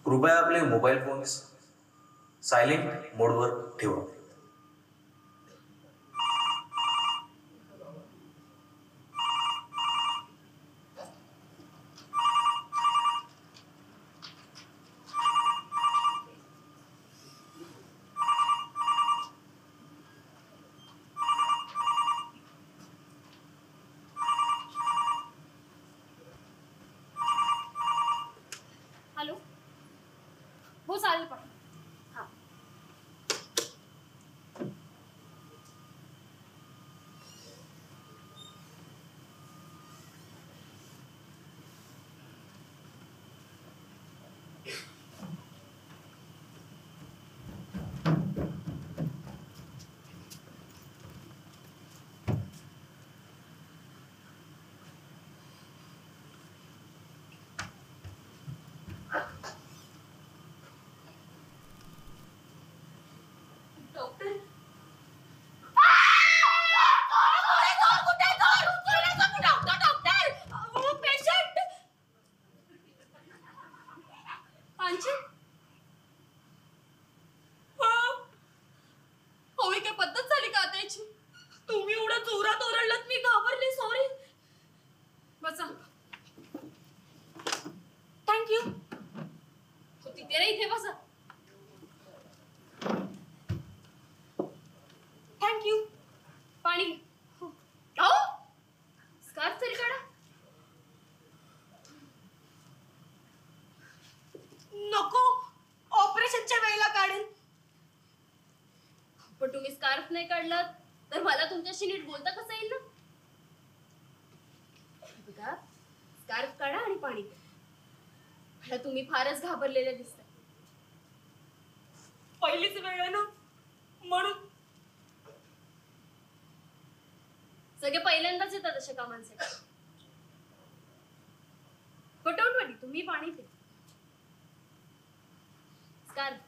कृपया आपले mobile phones silent मोडवर ठेवा. हॅलो, हो चालेल पण हां. डॉक्टर पेशंट हो, ही काय पद्धत झाली का आता याची? तुम्ही एवढं जोरात ओरडलात, मी घाबरले. सॉरी. बसा. थँक्यू. तिथे रे, इथे बसा. थँक्यू. पाणी हो. स्कार्फ तरी काढा. नको, ऑपरेशनच्या वेळेला काढेल. पण तुम्ही स्कार्फ नाही काढलात तर मला तुमच्याशी नीट बोलता कसं येईल ना? बघा, स्कार्फ काढा आणि पाणी प्या. मला तुम्ही फारच घाबरलेले दिसताय. पहिलीच वेळ आहे ना म्हणून. सगळे पहिल्यांदाच येतात अशा कामांसाठी. पटवून तुम्ही पाणी प्या. स्कार्फ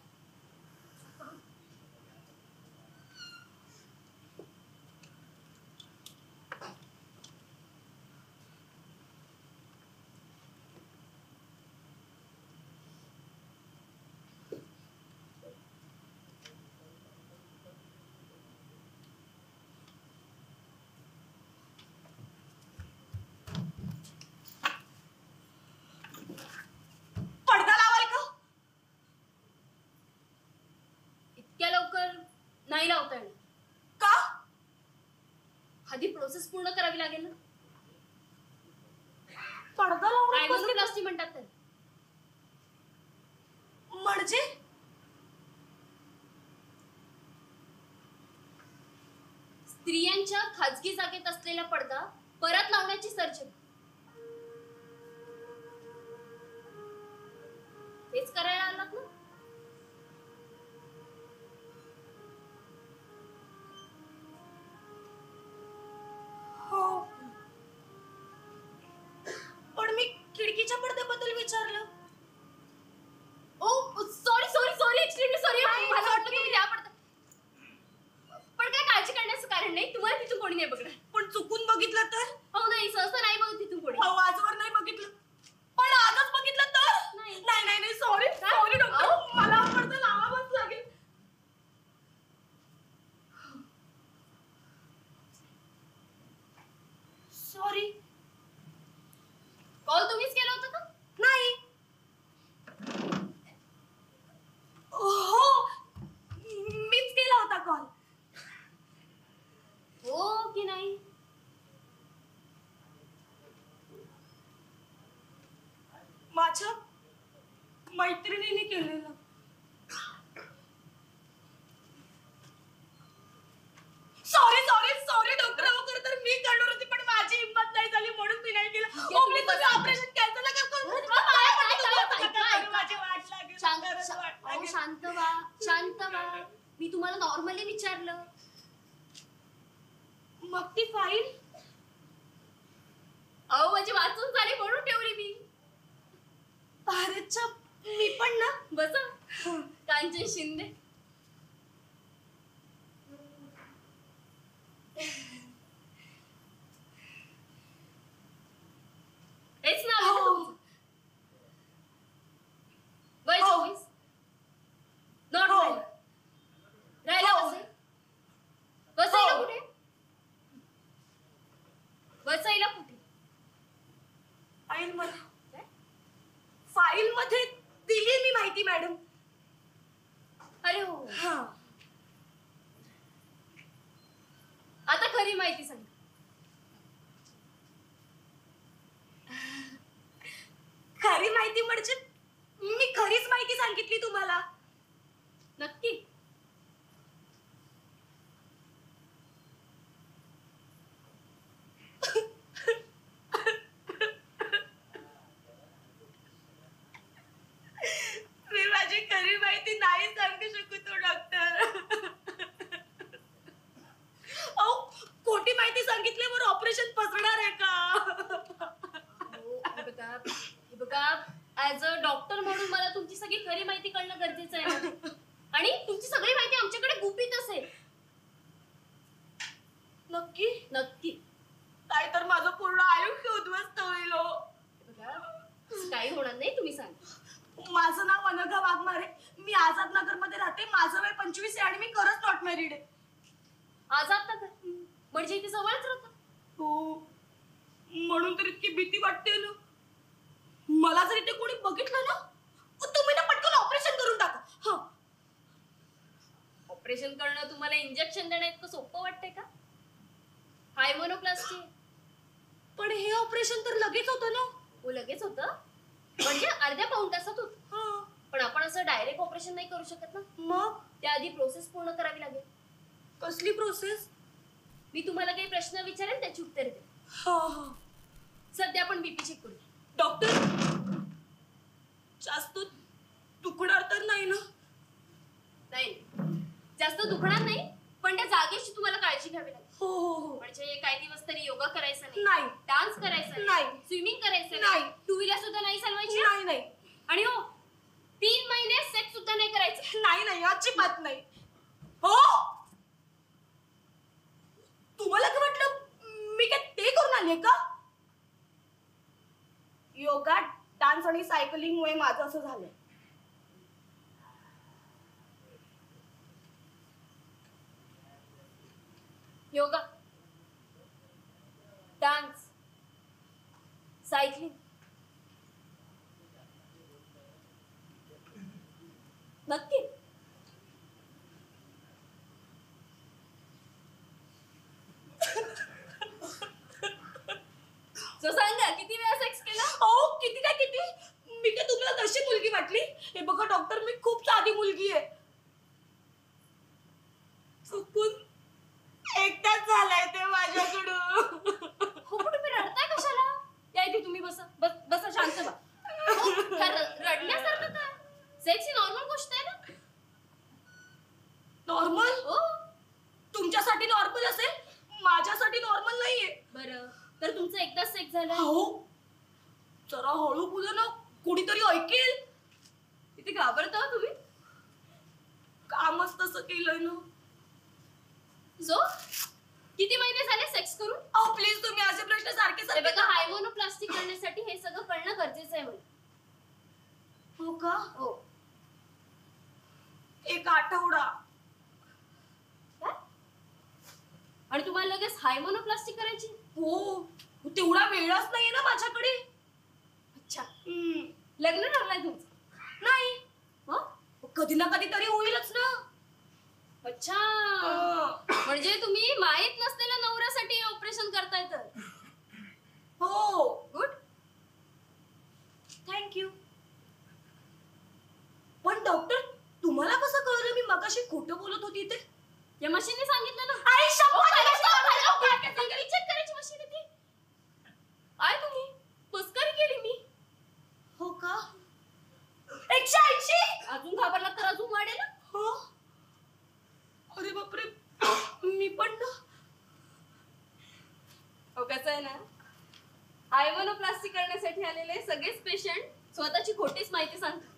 नाही लावता येणार. का? आधी प्रोसेस पूर्ण करावी लागेल ना. पडदा लावून प्लास्टिक म्हणतात तर. म्हणजे स्त्रियांच्या खाजगी जागेत असलेला पडदा परत लावण्याची सर्जरी. तेच करायला आलात ना? पण मी खिडकीच्या पडद्याबद्दल विचारलं. Oh sorry sorry sorry, extremely sorry. मला वाटलं तुम्ही त्या पडद्यात. पण काय काळजी करण्याचं कारण नाही. तुम्हाला तिथून कोणी नाही बघणार. पण चुकून बघितलं तर? हो नाही, सहसा नाही बघत तिथून कोणी. हो, आजवर नाही बघितलं. पण आजच बघितलं तर? नाही नाही नाही, सॉरी सॉरी डॉक्टर. मला पडदा लावावाच लागेल. सॉरी. कॉल तुम्हीच केला होता का? नाही. हो, मीच केला होता कॉल. हो की नाही? माझ्या मैत्रिणीने केलेलं. Sorry sorry sorry doctor. खरं तर मी करणार होती पण माझी हिंमत नाही झाली म्हणून मी नाही केलं. ऑपरेशन कॅन्सल नका करू. माझी वाट लागेल. शांत व्हा, शांत व्हा. मी तुम्हाला नॉर्मली विचारलं. मग ती फाईल? अहो माझी वाचून झाली म्हणून ठेवली मी. भारतच्या मी पण ना. बसा. मला. फाईल मध्ये दिली मी माहिती मॅडम. अरे हो. हा. आता खरी माहिती सांग. खरी माहिती म्हणजे मी खरीच माहिती सांगितली तुम्हाला. नक्की? मी माझी खरी माहिती नाही सांगू शकतो डॉक्टर. अहो, खोटी माहिती सांगितल्यावर ऑपरेशन फसणार आहे का? हे बघा ऍज अ डॉक्टर म्हणून मला तुमची सगळी खरी माहिती कळणं गरजेचं आहे ना. आणि तुमची सगळी माहिती आमच्याकडे गुपित असेल. नक्की? नक्की. काय तर माझं पूर्ण आयुष्य उद्ध्वस्त होईल हो. हे बघा असं काही होणार नाही, तुम्ही सांगा. माझं नाव अनघा वाघमारे. मी आझाद नगर मध्ये राहते. माझं वय 25 आहे आणि मी खरंच नॉट मॅरिड आहे. आझाद नगर म्हणजे इथे जवळच राहतात. हो, म्हणून तर इतकी भीती वाटते ना. मला जर इथे कोणी बघितलं ना, तुम्ही ना पटकन ऑपरेशन करून टाका. हा. ऑपरेशन करणं तुम्हाला इंजेक्शन देणं इतकं सोपं वाटतंय का? हायमोनोप्लास्टी. पण हे ऑपरेशन तर लगेच होतं ना. हो लगेच होतं, म्हणजे अर्ध्या पाऊण तासात होतं. हा. पण आपण असं डायरेक्ट ऑपरेशन नाही करू शकत ना. मग त्याआधी प्रोसेस पूर्ण करावी लागेल. कसली प्रोसेस? मी तुम्हाला काही प्रश्न विचारेन, त्याची उत्तरे दे. हा हा. सध्या आपण बीपी चेक करूया. डॉक्टर, जास्त दुखणार तर नाही ना? नाही जास्त दुखणार नाही, पण त्या जागेची तुम्हाला काळजी घ्यावी लागेल. हो हो हो. म्हणजे काही दिवस तरी योगा करायचा नाही, नाही. डान्स करायचा नाही. स्विमिंग करायचं नाही. टू व्हीलर सुद्धा नाही चालवायची. नाही नाही आणि हो 3 महिने सेक्स सुद्धा नाही करायचं. नाही नाही, अजिबात नाही. हो, तुम्हाला काय वाटलं मी काय ते करून आले का? योगा, डान्स आणि सायकलिंग मुळे माझं असं झालंय. Yoga, dance, cycling. नक्की? So सांगा किती वेळा सेक्स केला? हो, किती काय किती? मी काय तुम्हाला तशी मुलगी वाटली? हे बघा डॉक्टर, मी खूप साधी मुलगी आहे. चुकून एकदाच झालाय ते माझ्याकडून. हो पण तुम्ही रडताय कशाला? या इथे तुम्ही बसा. बसा शांत व्हा. हो, रडण्यासारखं काय? सेक्स ही नॉर्मल गोष्ट आहे ना. नॉर्मल? हो. तुमच्यासाठी नॉर्मल असेल, माझ्यासाठी नॉर्मल नाहीये. बरं तर तुमचं एकदाच सेक्स झालं. हो, जरा हळू बोला ना, कोणीतरी ऐकेल. इथे घाबरता हो तुम्ही. कामच तसं केलंय ना. सो किती महिने झाले सेक्स करून? अहो प्लीज, तुम्ही असे प्रश्न सारखे हे सारखे बघा हायमोनोप्लास्टी करण्यासाठी हे सगळं कळणं गरजेचं आहे मला. हो का? हो. एक आठवडा. काय? आणि तुम्हाला लगेच हायमोनोप्लास्टी करायची? हो, तेवढा वेळच नाहीये ना माझ्याकडे. अच्छा. हम्म. लग्न ठरलंय तुमचं? नाही. हं? कधी ना कधी तरी होईलच ना. अच्छा. अं, म्हणजे तुम्ही माहित नसलेल्या नवऱ्यासाठी ऑपरेशन करताय तर? हो. गुड. थँक्यू. पण डॉक्टर, तुम्हाला कसं कळलं मी मगाशी खोटं बोलत होती ते? या मशीनने सांगितलं ना. आई शपथ, चेक करायची मशीन आहे ती. काय तुम्ही मस्करी केली मी? हो का? 180. अजून घाबरला तर अजून वाढेल. हो. अरे बापरे, मी पण ना. हो कसं आहे ना, हायमोनोप्लास्टी करण्यासाठी आलेले सगळेच पेशंट स्वतःची खोटीच माहिती सांगतात.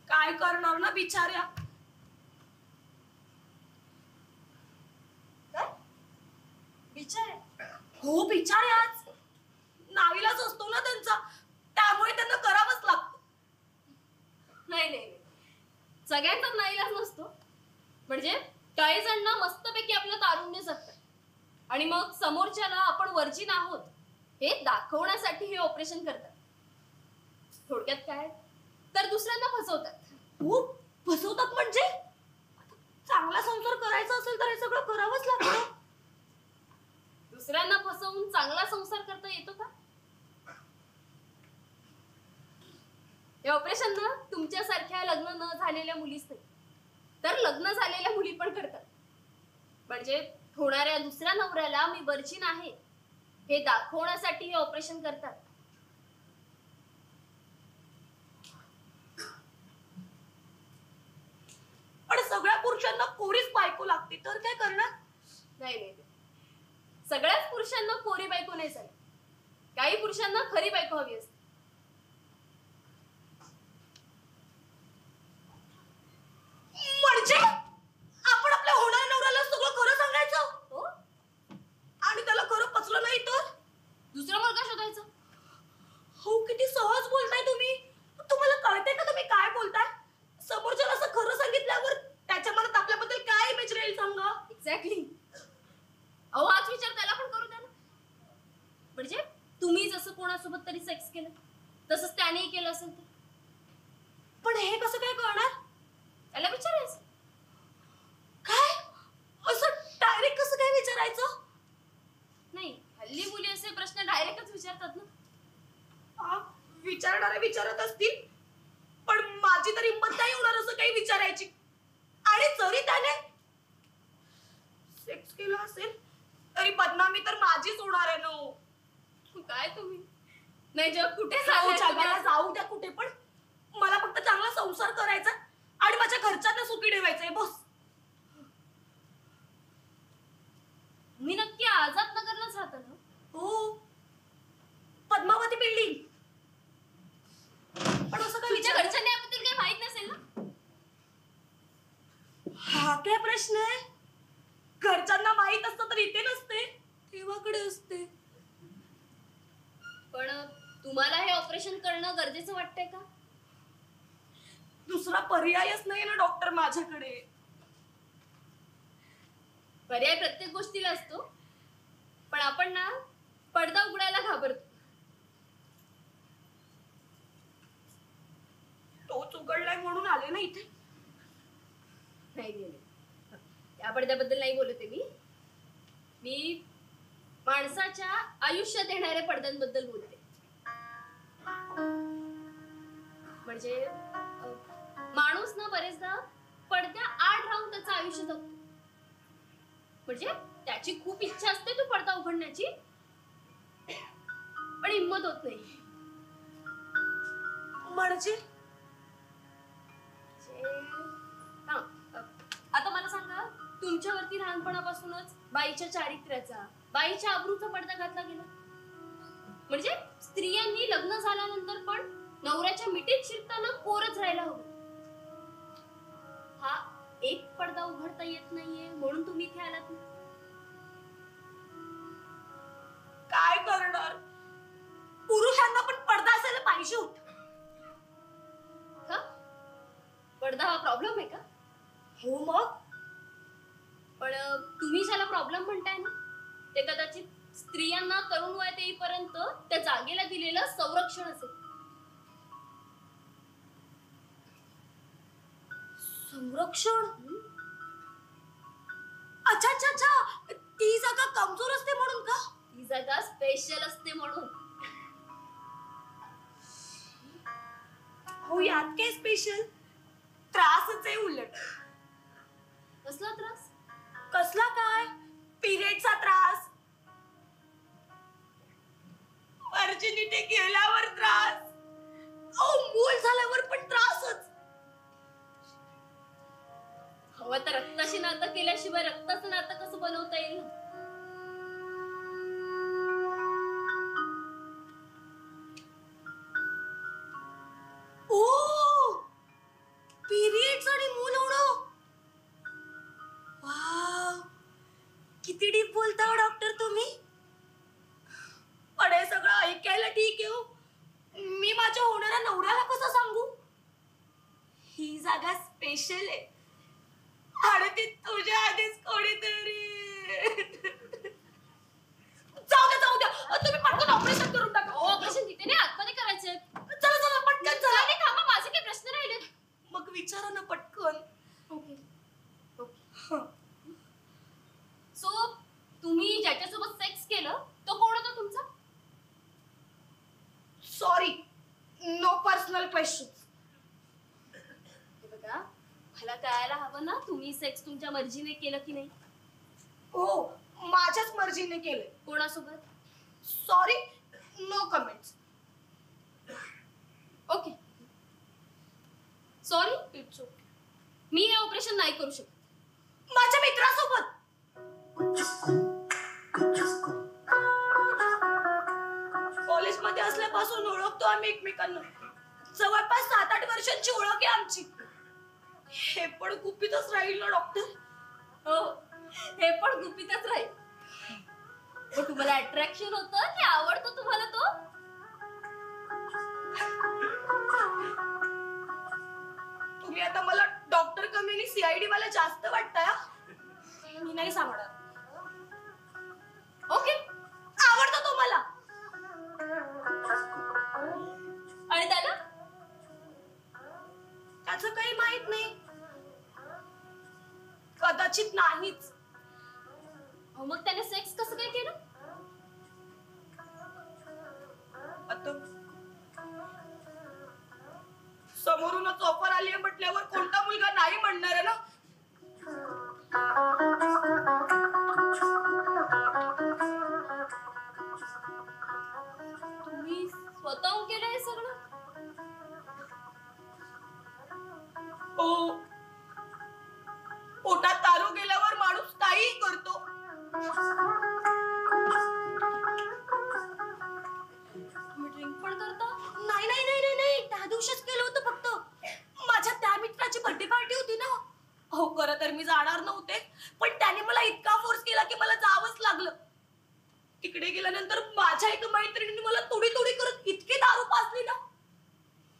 काय करणार ना बिचाऱ्या. काय बिचारे? हो, बिचाऱ्याच. नावीलाच असतो ना त्यांचा, त्यामुळे त्यांना करावंच लागतं. नाही नाही नाही. सगळ्यांचाच नाईलाज नसतो. म्हणजे काही जण मस्तपैकी आपलं तारुण्य जगतात आणि मग समोरच्याला आपण वर्जिन आहोत हे दाखवण्यासाठी हे ऑपरेशन करतात. थोडक्यात काय तर दुसऱ्यांना फसवतात. हो, फसवतात म्हणजे आता चांगला संसार करायचा असेल तर हे सगळं करावंच लागतं. दुसऱ्यांना फसवून चांगला संसार करता येतो का? हे ऑपरेशन ना तुमच्यासारख्या लग्न न झालेल्या मुलीच नाही तर लग्न झालेल्या मुली पण करतात. म्हणजे होणाऱ्या दुसऱ्या नवऱ्याला मी वर्जिन आहे हे दाखवण्यासाठी हे ऑपरेशन करतात. पण सगळ्या पुरुषांना कोरीच बायको लागते तर काय करणार? नाही नाही नाही. सगळ्याच पुरुषांना कोरी बायको नाही चालेल. काही पुरुषांना खरी बायको हवी असते. म्हणजे आपण आपल्या होणाऱ्या नवऱ्याला सगळं खरं सांगायचं हो, आणि त्याला खरं पचलं नाही तर? दुसरा मुलगा शोधायचा. हो, किती सहज बोलताय तुम्ही. तुम्हाला कळतंय का तुम्ही काय बोलताय? समोरच्याला असं खरं सांगितल्यावर त्याच्या मनात आपल्याबद्दल काय इमेज राहील सांगा? एक्झॅक्टली. अहो हाच विचार त्याला पण करू द्या ना. म्हणजे तुम्ही जसं कोणासोबत तरी सेक्स केलं तसंच त्यानेही केलं असेल तर पण हे कसं काय कळणार? त्याला विचारायचं. काय असं डायरेक्ट कसं काय विचारायचं? नाही, हल्ली मुली असे प्रश्न डायरेक्टच विचारतात ना. विचारणारे विचारत असतील पण माझी तर हिंमत नाही होणार असं काही विचारायची. आणि जरी त्याने सेक्स केला असेल तरी बदनामी तर माझीच होणार आहे ना. काय तुम्ही नाही जग कुठे जाऊ चाललंय जगाला तुम्ही? जाऊ द्या कुठे पण, मला फक्त चांगला संसार करायचा आणि माझ्या घरच्यांना सुखी ठेवायचंय बस. मी नक्की आझाद नगरलाच राहतो ना. हो, पद्मावती बिल्डिंग. पण असं काय तुमच्या विचार? घरच्यांना याबद्दल काही माहित नसेल ना. हा काय प्रश्न आहे? घरच्यांना माहित असतं तर इथे नसते, देवाकडे असते. पण तुम्हाला हे ऑपरेशन करणं गरजेचं वाटतंय का? दुसरा पर्यायच नाही ना डॉक्टर माझ्याकडे. पर्याय प्रत्येक गोष्टीला असतो पण आपण ना पडदा उघडायला घाबरतो. तोच उघडलाय म्हणून आले ना इथे. नाही गेले त्या पडद्याबद्दल नाही बोलते मी माणसाच्या आयुष्यात येणाऱ्या पडद्यांबद्दल बोलते. म्हणजे माणूस ना बरेचदा पडद्या आड राहून त्याचं आयुष्य जगतो. म्हणजे त्याची खूप इच्छा असते तो पडदा उघडण्याची पण हिंमत होत नाही. म्हणजे हा, आता मला सांगा तुमच्यावरती लहानपणापासूनच बाईच्या चारित्र्याचा बाईच्या अब्रूचा पडदा घातला गेला. म्हणजे स्त्रियांनी लग्न झाल्यानंतर पण नवऱ्याच्या मिठीत शिरताना कोरच राहायला हवं. हा एक पडदा उघडता येत नाहीये म्हणून तुम्ही इथे आलात ना. काय करणार? पुरुषांना पण पडदा असायला पाहिजे होता. का पडदा हा प्रॉब्लेम आहे का? हो मग. पण तुम्ही ज्याला प्रॉब्लेम म्हणताय ना ते कदाचित स्त्रियांना तरुण वयात येईपर्यंत त्या जागेला दिलेलं संरक्षण असेल. संरक्षण? अच्छा अच्छा अच्छा, ती जागा कमजोर असते म्हणून का? ती जागा स्पेशल असते म्हणून. हो, यात काय स्पेशल? त्रासच आहे उलट. कसला त्रास? कसला काय? पिरियडचा त्रास, व्हर्जिनिटी गेल्यावर त्रास, मूल झाल्यावर पण त्रासच. हवं तर रक्ताशी नातं केल्याशिवाय रक्ताचं नातं कसं बनवता येईल? ओ, पिरियड्स आणि मूल होणं. वाव, किती डीप बोलता हो डॉक्टर तुम्ही. पण हे सगळं ऐकायला ठीक आहे हो. मी माझ्या होणाऱ्या नवऱ्याला कसं सांगू? ही जागा स्पेशल आहे आणि ती तुझ्या आधीच कोणीतरी. जाऊ द्या जाऊ द्या, तुम्ही पटकन ऑपरेशन करून टाका. ऑपरेशन तिथे नाही, आतमध्ये करायचंय. चला चला पटकन चला. नाही थांबा, माझे काही प्रश्न राहिले. मग विचारा ना पटकन. ओके. सो तुम्ही ज्याच्यासोबत सेक्स केलं तो कोण होता तुमचा? Sorry, no personal question. हे बघा, मला कळायला हवं ना तुम्ही सेक्स तुमच्या मर्जीने केलं की नाही. हो, माझ्याच मर्जीने केलंय. कोणासोबत? Sorry, no comments. Okay. Sorry, it's okay. मी हे ऑपरेशन नाही करू शकत. माझ्या मित्रासोबत. कॉलेजमध्ये असल्यापासून ओळखतो आम्ही एकमेकांना. जवळपास 7-8 वर्षांची ओळख आहे आमची. हे पण गुपितच राहील ना डॉक्टर? हो, हे पण गुपितच राहील. पण तुम्हाला अट्रॅक्शन होतं की आवडतो तुम्हाला तो? तुम्ही आता मला डॉक्टर कमी CID वाला जास्त वाटताय. मी नाही सांगणार. ओके. आवडतो तो मला. आणि त्याला? त्याचं काही माहित नाही. कदाचित नाहीच. मग त्याने सेक्स कसं काय केलं? आता समोरूनच ऑफर आली आहे म्हटल्यावर कोणता मुलगा नाही म्हणणार आहे ना? तुम्ही स्वतःहून केलं हे सगळं? हो. पोटात दारू गेल्यावर माणूस काहीही करतो. तुम्ही ड्रिंक पण करता? नाही नाही नाही नाही नाही, त्या दिवशीच केलं होतं फक्त. माझ्या त्या मित्राची बर्थडे पार्टी होती ना. हो, खरं तर मी जाणार नव्हते, पण त्याने मला इतका फोर्स केला की मला जावंच लागलं. तिकडे गेल्यानंतर माझ्या एका मैत्रिणीने मला थोडी थोडी करत इतकी दारू पाजली ना,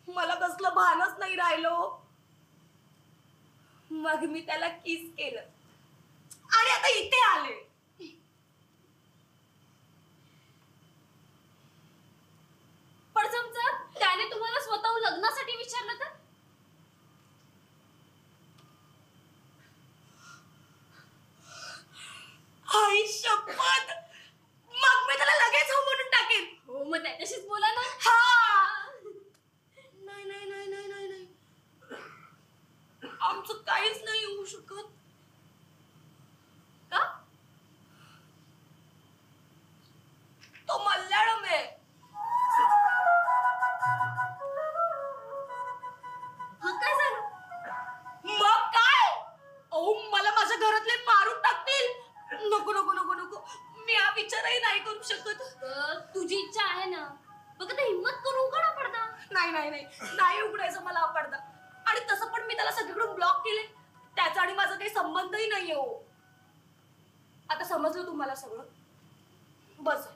मला कसलं भानच नाही राहिलं. मग मी त्याला किस केलं आणि आता इथे आले. पण समजा त्याने तुम्हाला स्वतःहून लग्नासाठी विचारलं तर? आई शपथ, मग मी त्याला लगेच हो म्हणून टाकेन. हो, मग त्याच्याशीच बोला ना. हा. नाही नाही नाही नाही नाही नाही, आमचं काहीच नाही होऊ शकत. का? तो मल्याळम आहे. मग काय झालं? मग काय? अहो, मला माझ्या घरातले मारून टाकतील. नको नको नको नको, मी हा विचारही नाही करू शकत. तुझी इच्छा आहे ना, बघ आता हिम्मत करून उघडा पडदा. नाही नाही नाही नाही उघडायचं मला हा पडदा. आणि तसं पण मी त्याला सगळीकडून ब्लॉक केले. त्याचा आणि माझा काही संबंधही नाहीये. हो, आता समजलं तुम्हाला सगळं? बस.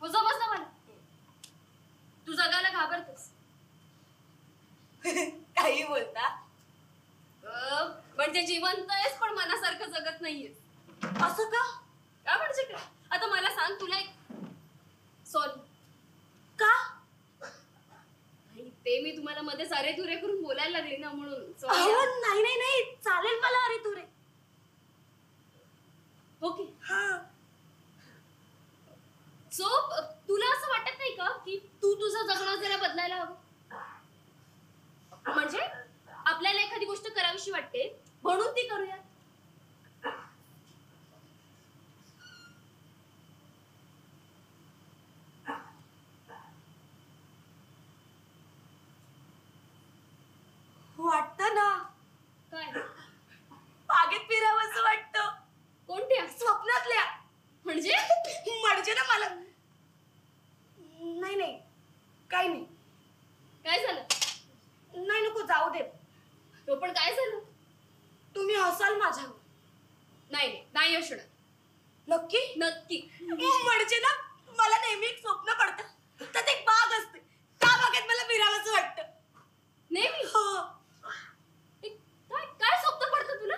हो, समजलं मला. तू जगायला घाबरतेस. काही बोलता. म्हणजे जिवंत आहेस पण मनासारखं जगत नाहीयेस. असं का? का म्हणजे काय? आता मला सांग, तुला एक सॉरी का? ते मी तुम्हाला मध्ये सारे तुरे करून बोलायला लागले ना, म्हणून अहो, नाही नाही नाही, चालेल मला. अरे तुरे. ओके. हा. सो तुला असं वाटत नाही का की तू तुझं जगणं जरा बदलायला हवं? म्हणजे आपल्याला एखादी गोष्ट करावीशी वाटते म्हणून ती करूया. वाटतं ना. काय? बागेत फिरावंसं वाटतं. कोणत्या? स्वप्नातल्या. म्हणजे म्हणजे ना मला. नाही नाही, काही नाही. काय झालं? नाही नको, जाऊ दे. तो पण काय झालं? तुम्ही हसाल माझ्यावर. नाही नाही असणार. नक्की? नक्की. म्हणजे ना मला नेहमी एक स्वप्न पडतं. त्यात एक बाग असते. त्या बागेत मला फिरावंसं वाटतं. नेहमी? हो. काय काय स्वप्न पडतं तुला?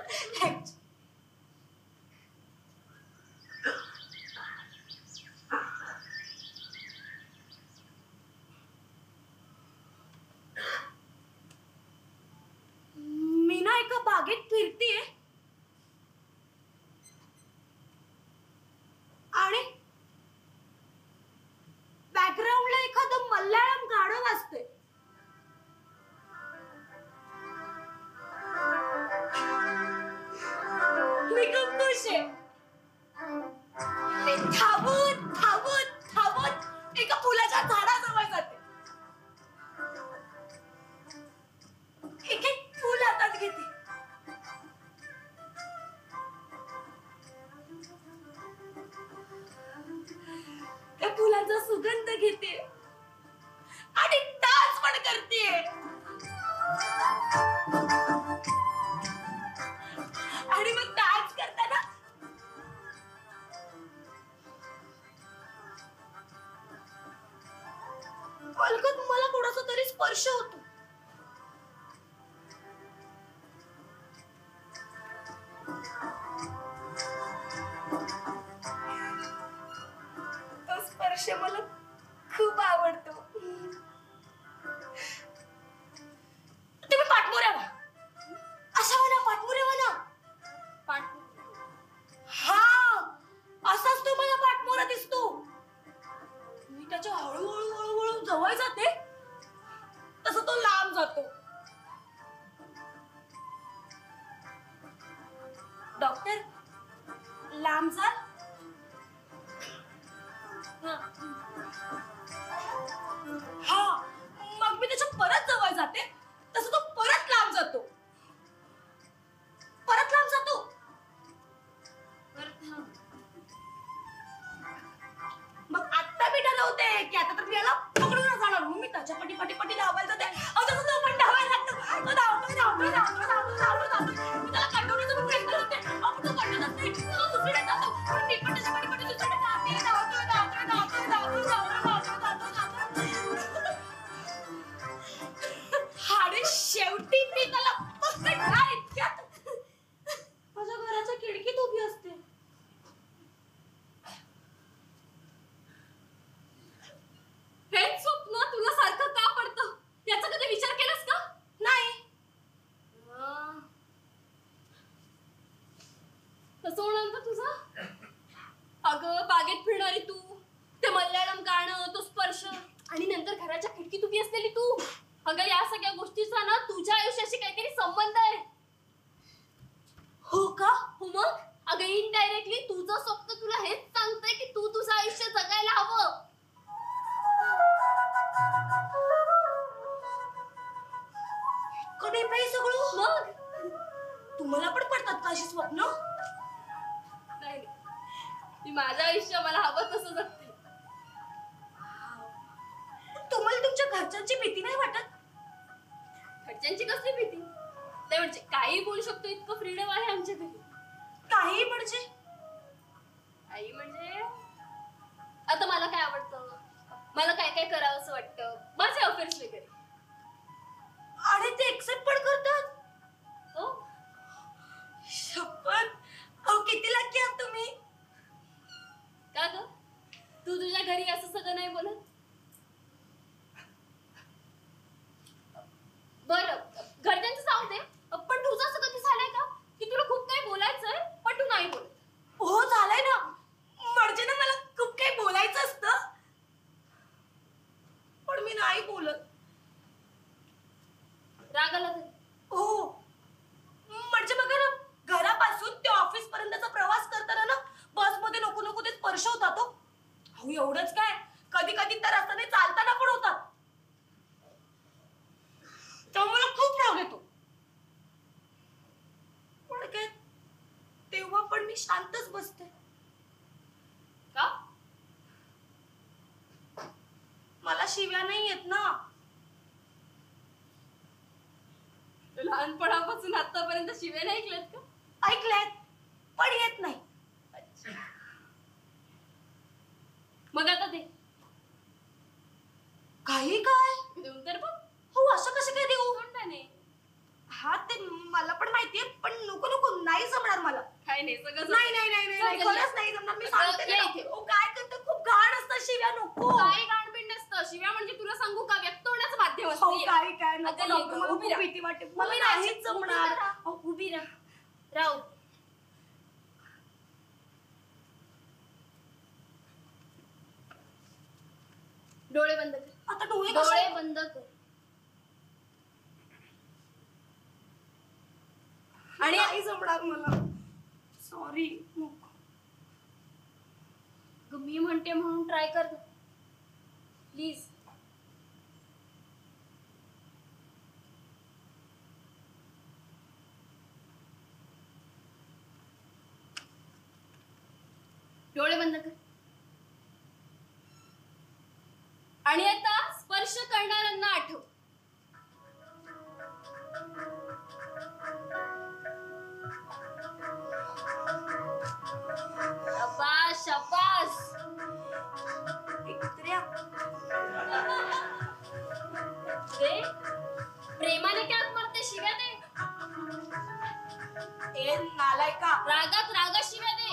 फुलांचा सुगंध घेते आणि डान्स पण करते. आणि मग डान्स करताना अलगद मला कोणाचा तरी स्पर्श होतो. तो स्पर्श मला खूप आवडतो. तुम्ही पाठमोऱ्या व्हा. असा म्हणा, पाठमोऱ्या म्हणा. हा, असाच तो मला पाठमोरा दिसतो. मी त्याच्या हळूहळू हळूहळू जवळ जाते तसं तो लांब जातो. डॉक्टर, लांब जा. हा, मग मी त्याच्या परत जवळ जाते तसं तो परत लांब जातो. परत लांब जातो. मग आता मी ठरवते की आता तर मी याला पकडूनच जाणार. मग मी त्याच्या पाठी धावायला जाते. तसं तो पण धावायला लागतो. तो धावतो. मी त्याला कंट्रोलचा पण प्रयत्न करते. तो कंट्रोलच नाही. तो दुसरीकडे जातो. पण मी पण त्याच्या पाठी दुसरीकडे जाते. आणि शेवटी मी त्याला पकडणार इतक्यात माझ्या घराच्या खिडकीत उभी असते. हेच स्वप्न तुला सारखं का पडतं? याचा कधी विचार केलास का? नाही. कसं होणार का तुझं? अगं, बागेत फिरणारी तू, ते मल्याळम गाणं, तो स्पर्श, आणि नंतर घराच्या खिडकीत उभी असलेली तू. अगं, या सगळ्या गोष्टीचा ना तुझ्या आयुष्याशी काहीतरी संबंध आहे. हो का? हो मग. अगं, इनडायरेक्टली तुझं स्वप्न तुला हेच सांगतंय की तू तुझं आयुष्य जगायला हवं. कधी पाहिजे सगळं? मग तुम्हाला पण पडतात का अशी स्वप्न? नाही, मी माझं आयुष्य मला हवं तसं जगते. तुम्हाला तुमच्या घरच्यांची भीती नाही वाटत? घरच्यांची कसली भीती? ते म्हणजे काही बोलू शकतो इतकं फ्रीडम आहे आमच्या घरी. काही म्हणजे? आई म्हणजे आता मला काय आवडतं, मला काय काय करावं असं वाटतं, माझे अफेअर्स वगैरे. आणि ते एक्सेप्ट पण करतात? हो. शपथ, अहो किती लकी आहात तुम्ही. का ग, तू तुझ्या घरी असं सगळं नाही बोलत? बरं, घरच्यांचं जाऊ दे, पण तुझं असं कधी झालंय का की तुला खूप काही बोलायचंय पण तू नाही बोलत? हो, झालंय ना. म्हणजे ना मला खूप काही बोलायचं असतं पण मी नाही बोलत. राग आला तरी? हो, म्हणजे बघा ना, घरापासून ते ऑफिस पर्यंतचा प्रवास करताना ना बसमध्ये नको नको ते स्पर्श होतात. हो, एवढंच काय, कधी कधी तर रस्त्याने चालताना पण होतात. त्यामुळे मला खूप राग येतो. पण काय, तेव्हा पण मी शांतच बसते. का? मला शिव्या नाही येत ना. लहानपणापासून आतापर्यंत शिव्या नाही ऐकल्यात का? ऐकल्यात, पण येत नाही. मग आता ते काही काय देऊन तर बघ. हो, असं कसं काय देऊ? तोंडाने. हा, ते मला पण माहितीये, पण नको नको, नाही जमणार मला. काय नाही, सगळं नाही नाही नाही नाही, खरंच नाही जमणार. मी सांगते ये ना. इथे. ओ, काय करते, खूप घाण असतं शिव्या. नको. काय गाणबिंड असतं? शिव्या म्हणजे तुला सांगू का, व्यक्त होण्याचं माध्यम हो, असतं. काय काय नको अगं, ये नको, गं, मला उभी खूप राहा. भीती वाटते. मला उभी राहा. नाहीच जमणार. उभी राहा. अहो, उभी राहा. राहू. डोळे बंद कर. आता डोळे डोळे बंद कर. आणि नाही जमणार मला. सॉरी. मी म्हणते म्हणून ट्राय कर प्लीज. डोळे बंद कर. आणि आता स्पर्श करणाऱ्यांना आठव. शाबास शाबास. दे प्रेमाने क्या मारते शिव्या दे. ए नालायका, रागात रागात शिव्या दे.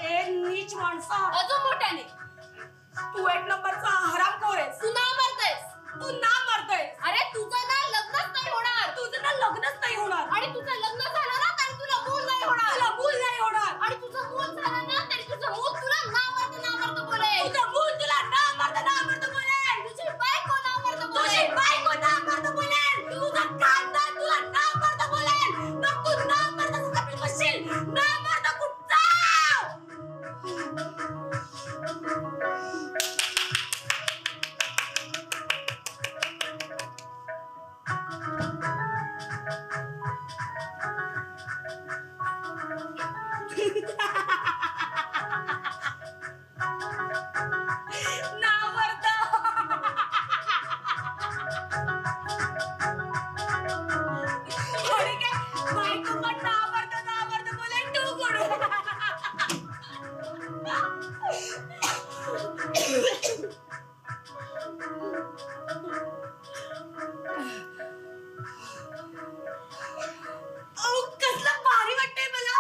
ए नीच माणसा, अजून मोठ्याने. तू एक नंबरचा हरामखोर आहेस. तू ना मरतेस. तू ना मरतोयस. अरे तुझं ना लग्नच नाही होणार. तुझं ना लग्नच नाही होणार. आणि तुझं लग्न झालं ना तरी तुला मूल नाही होणार. तुला मूल नाही होणार. आणि तुझं मूल झालं ना तरी तुझं मूल तुला नामर्द बोलेल. तुझं मूल तुला नामर्द बोलेल. तुझी बायको नामर्द तुझी बोलेल. बायको नामर्द बोलेल. तुझं खानदान तुला नामर्द बोलेल. मग तू नामर्द कपडे बसशील. नामर्द कुठचा? नामर्द. आणि काय बायको पण नामर्द बोलेल. तू कोण? कसलं भारी वाटतंय मला.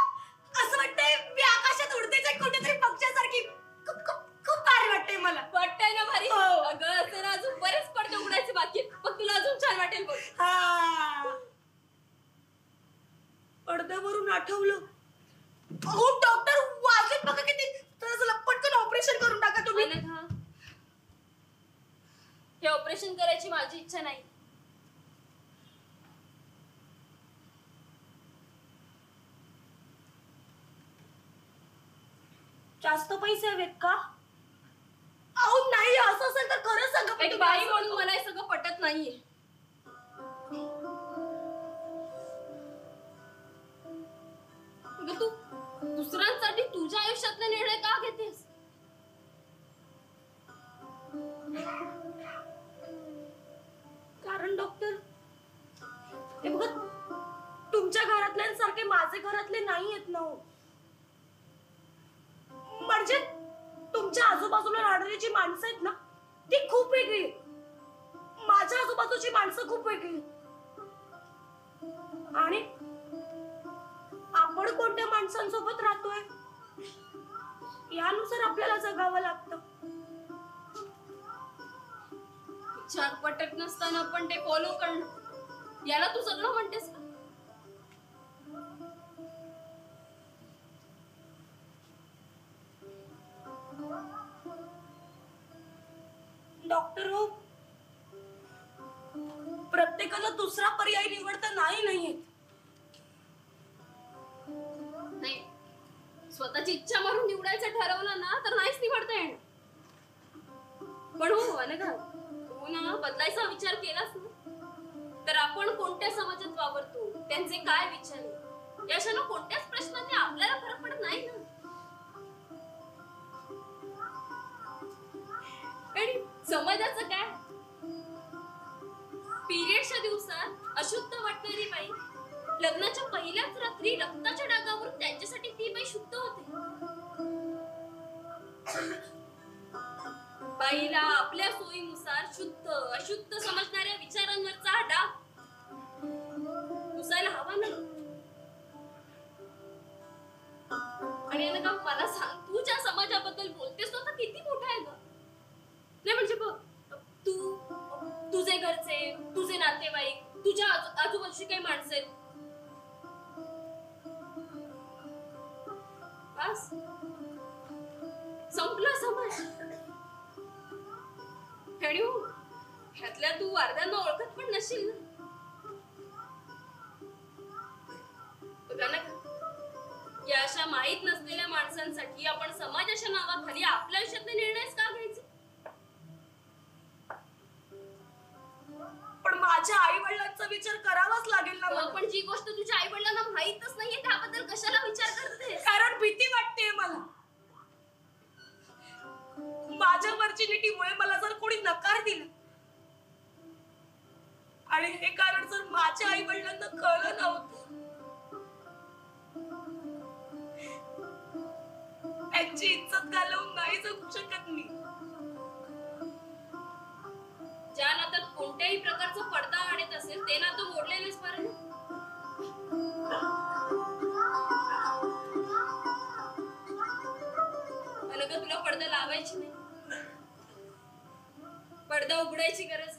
असं वाटतंय मी आकाशात उडतेच आहे कुठेतरी पक्षासारखी. खूप भारी वाटतंय मला. वाटतंय ना भारी. हो. अगं असं ना अजून बरेच पडदे उघडायचे बाकी आहेत. मग तुला अजून छान वाटेल बघ. हा. पडद्यावरून आठवलं. अहो डॉक्टर वाजत बघा किती. तर चला पटकन ऑपरेशन करून टाका तुम्ही. अनघा, हे ऑपरेशन करायची माझी इच्छा नाही. जास्त पैसे हवेत का? अहो नाही, असं असेल तर खरं सांगा. पण एक तुम्ही बाई असं- म्हणून मला हे सगळं पटत नाहीये. अगं तू दुसऱ्यांसाठी तुझ्या आयुष्यातले निर्णय का घेतेस? कारण डॉक्टर, हे बघा, तुमच्या घरातल्यांसारखे माझे घरातले नाही आहेत ना हो. म्हणजे तुमच्या आजूबाजूला राहणारी जी माणसं आहेत ना, ती खूप वेगळी आहेत. माझ्या आजूबाजूची माणसं खूप वेगळी आहेत. आणि आपण कोणत्या माणसांसोबत राहतोय यानुसार आपल्याला जगावं लागतं. विचार पटत नसताना पण ते फॉलो करणं, याला तू सगळं म्हणतेस का? डॉक्टर हो, प्रत्येकाला दुसरा पर्याय निवडता नाहीये. नाही, स्वतःची इच्छा मारून निवडायचं ठरवलं ना तर नाहीच निवडता येणार. पण हो अनघा, तू ना बदलायचा विचार केलास ना तर आपण कोणत्या समाजात वावरतो, त्यांचे काय विचार आहे, याशाने कोणत्याच प्रश्नांनी आपल्याला फरक पडत नाही ना. आणि समाजाचं काय? पिरियडच्या दिवसात अशुद्ध वाटणारी बाई लग्नाच्या पहिल्याच रात्री रक्ताच्या डागावरून त्यांच्यासाठी ती बाई शुद्ध होते. बाईला आपल्या सोयीनुसार शुद्ध अशुद्ध समजणाऱ्या विचारांवरचा हा डाग पुसायला हवा ना. आणि अनघा, मला सांग, तू ज्या समाजाबद्दल बोलतेस तो तर किती मोठा आहे ग. नाही म्हणजे बघ, तू, तुझे घरचे, तुझे नातेवाईक, तुझ्या आजूबाजूची काही माणसं आहेत, बस संपला समाज. आणि हो, ह्यातल्या तू अर्ध्यांना ओळखत पण नशील ना. बघा ना, या अशा माहित नसलेल्या माणसांसाठी आपण समाजाच्या नावाखाली आपल्या आयुष्यातले निर्णयच का घ्यायचे? पण माझ्या आई वडिलांचा विचार करावाच लागेल ना मला. पण जी गोष्ट तुझ्या आई वडिलांना माहितच नाहीये त्याबद्दल कशाला विचार करतेस? कारण भीती वाटते मला. माझ्या व्हर्जिनिटीमुळे मला जर कोणी नकार दिला आणि हे कारण जर माझ्या आई वडिलांना कळलं नव्हतं, त्यांची इज्जत घालवून नाही जगू शकत मी. ज्या नात्यात कोणत्याही प्रकारचा पडदा आणत असेल ते नातं मोडलेलेच बरं. अनघा, तुला पडदा लावायची नाही, पडदा उघडायची गरज.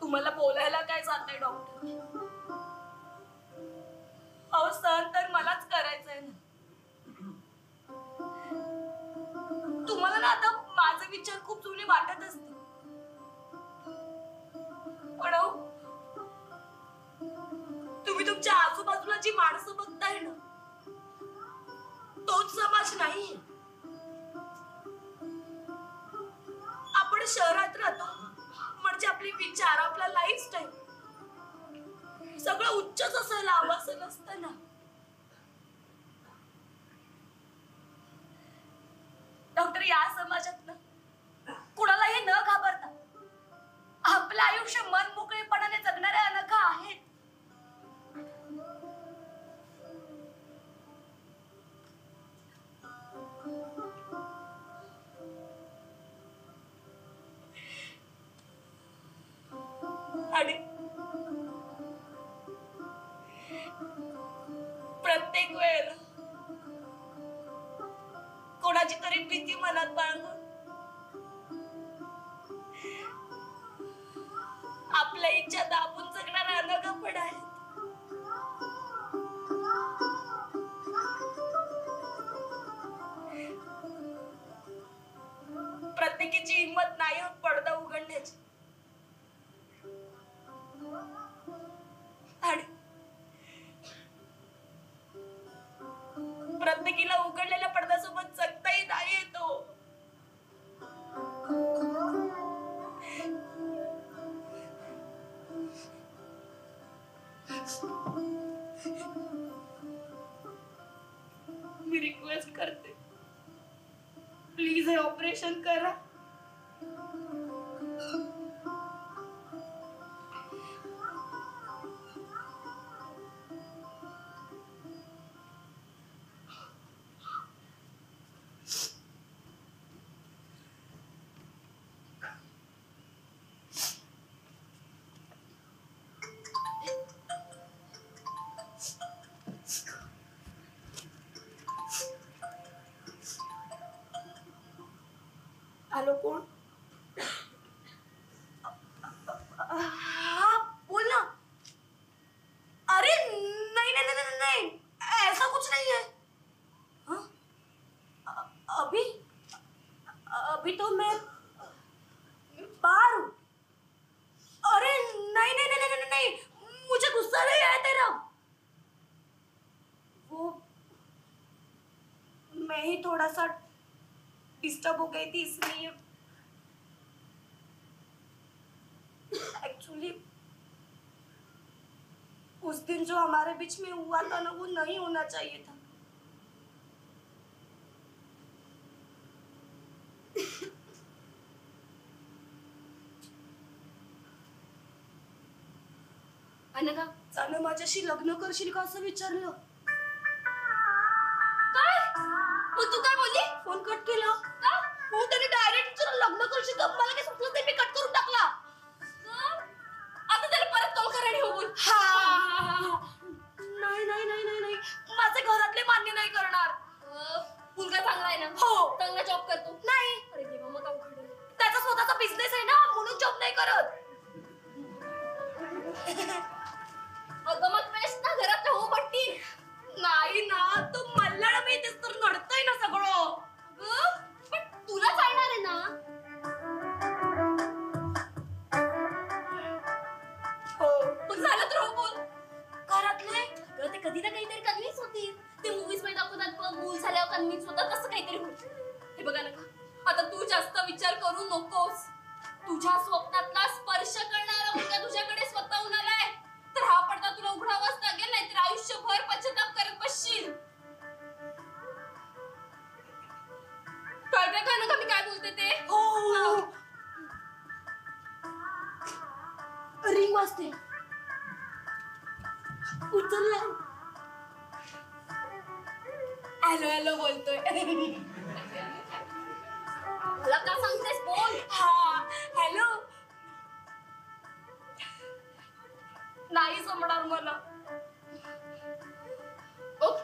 तुम्हाला बोलायला काय जातंय डॉक्टर? अहो, सहन तर मलाच करायचंय ना. तुम्हाला ना आता माझे विचार खूप जुने वाटत असतील, पण अहो, तुम्ही तुमच्या आजूबाजूला जी माणसं बघताय ना, तोच समाज नाहीये. आपण शहरात राहतो म्हणजे आपले विचार, आपला लाईफस्टाईल सगळं उच्चच असायला हवं असं नसतं ना. डॉक्टर, या समाजात ना कुणालाही न घाबरता आपलं आयुष्य मन मोकळेपणाने जगणाऱ्या अनघा आहेत. आणि प्रत्येक वेळेला कोणाची तरी भीती मनात बाळगून आपल्या इच्छा दाबून जगणारा अनघा पण आहेत. प्रत्येकाची हिंमत नाही होत पडदा उघडण्याची. आणि प्रत्येकीला उघडलेल्या पडद्यासोबत जगताही नाही येतो. मी रिक्वेस्ट करते, प्लीज हे ऑपरेशन करा. हॅलो, कोण? हा, बोल ना. अरे नहीं नहीं नहीं नहीं नहीं, ऐसा कुछ नहीं है. हाँ? अभी अभी तो मैं बाहर हूँ. अरे नहीं नहीं नहीं नहीं नहीं, मुझे गुस्सा नहीं आया तेरा. वो मैं ही थोड़ा सा डिस्टर्ब हो गई थी इसलिए. एक्चुअली उस दिन जो हमारे बीच में हुआ था ना, वो नहीं होना चाहिए था. अनघा, त्याने माझ्याशी लग्न करशील का असं विचारलं. काय? मग तू काय बोलली? फोन कट केला. का? हो, त्याने डायरेक्ट विचारलं लग्न करशील का. मला काही सुचलं नाही, मी कट करून टाकला. आता त्याला परत कॉल करा आणि हो बोल. नाही नाही नाही नाही नाही, माझे घरातले मान्य नाही करणार. मुलगा चांगला आहे ना? हो. चांगला जॉब करतो? नाही. अरे देवा, मग अवघड आहे. त्याचा स्वतःचा बिझनेस आहे ना, म्हणून जॉब नाही करत. अगं मग बेस्ट ना, घरात हो पट्टी. नाही ना, तू मल्लाड माहितीस तर नडतंय ना सगळं. अगं पण तुला चालणार आहे ना. हो. मग झालं तर हो बोल. घरातले अगं ते कधी ना काहीतरी कन्व्हिन्स होतील. ते मूवीज मध्ये दाखवतात बघ, मूल झाल्यावर कन्व्हिन्स होतात, तसं काहीतरी होईल. हे बघा ना, आता तू जास्त विचार करू नकोस. तुझ्या स्वप्नातला स्पर्श करणारा मुलगा तुझ्याकडे स्वतःहून आलाय तर हा पडदा तुला उघडावाच लागेल, नाहीतर आयुष्यभर पश्चाताप करत बसशील. कळतंय का ना मी काय बोलते ते? हो. रिंग वाजते. उचलला. हॅलो हॅलो बोलतोय. मला का सांगतेस? बोल. हा हॅलो. नाही जमणार मला. ओके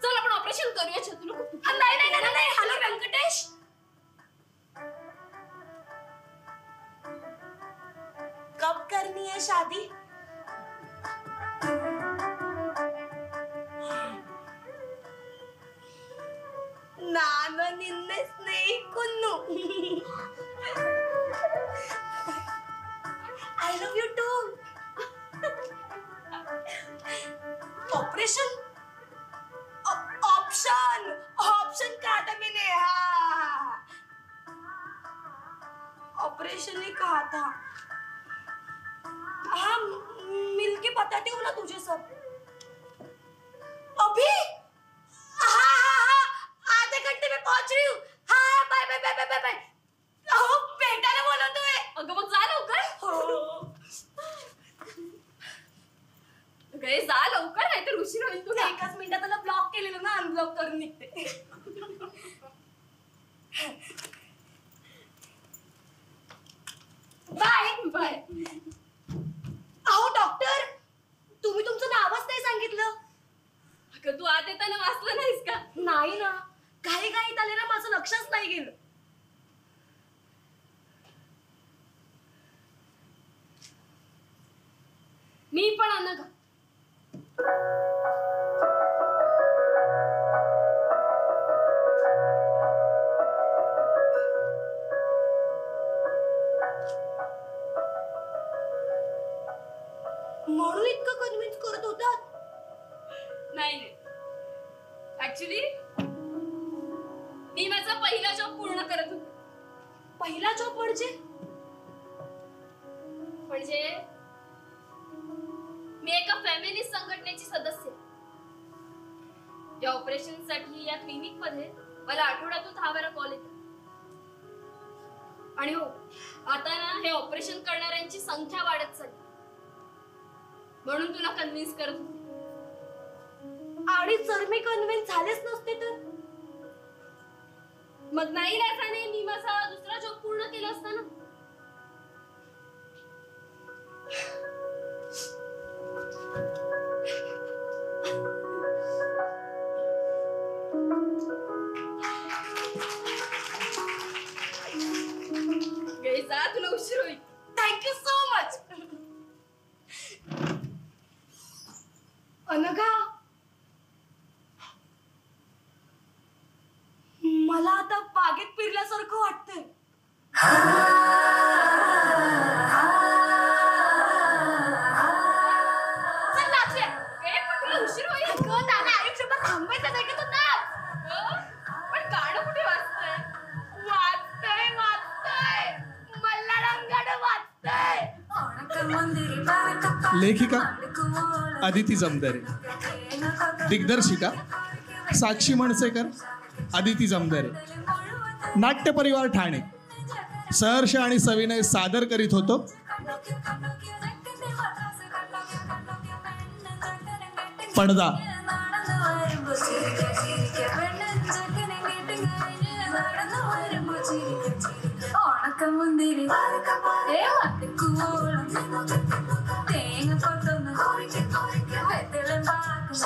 चल आपण ऑपरेशन करूया. तुला खूप नाही नाही नाही नाही. हॅलो व्यंकटेश. कब करनी है शादी? ನಾನು ನಿನ್ನ ಸ್ನೇಹಿತನು. I love you too. Operation option कहा था मैंने. हाँ ऑपरेशन ही कहा था. हाँ मिलके बताती हूँ ना तुझे सब अभी. आधे घंटे में पहुंच रही हूँ. हाँ bye bye bye bye bye. अहो भेटायला बोलवतोय. अगं मग जा लवकर. अगं जा लवकर नाहीतर उशीर होईल तुला. एकाच मिनिटात त्याला ब्लॉक केलेलं ना अनब्लॉक करून निघते. Bye bye. अहो डॉक्टर तुम्ही तुमचं नावच नाही सांगितलं. अगं तू आत येताना वाचलं नाहीस का? नाही ना घाई घाईत आले ना माझं लक्षच नाही गेलं. मी पण अनघा. म्हणून इतकं कन्व्हिन्स करत होतात. नाही नाही ऍक्च्युली मी माझा पहिला जॉब पूर्ण करत होते. पहिला जॉब म्हणजे मी एका फेमिनिस्ट संघटनेची सदस्य. या ऑपरेशन साठी या क्लिनिक मध्ये मला आठवड्यातून 10 वेळा कॉल येतो. आणि हो आता ना हे ऑपरेशन करणाऱ्यांची संख्या वाढत चालली म्हणून तुला कन्व्हिन्स करत होते. आणि जर मी कन्व्हिन्स झालेच नसते तर मग नाही लाजाने मी माझा दुसरा जॉब पूर्ण केला असता ना. जा तुला उशीर होईल. Thank you so much. अनघा मला आता बागेत फिरल्यासारखं वाटतंय. चल नाचूया. पण तुला उशीर होईल. अगं त्याला आयुष्यभर थांबायचं नाही का तू नाच. पण गाणं कुठे वाजतंय? वाचतंय मल्हारंगानं वाचतंय. लेखिका अदिती जमदारे, दिग्दर्शिका साक्षी मणसेकर, अदिती जमदारे, नाट्य परिवार ठाणे सहर्ष आणि सविनय सादर करीत होतो पडदा. ഓണക്കമുന്തിരി തേങ്ങ കൊട്ടൊന്ന് വെത്തിളം പാക്കും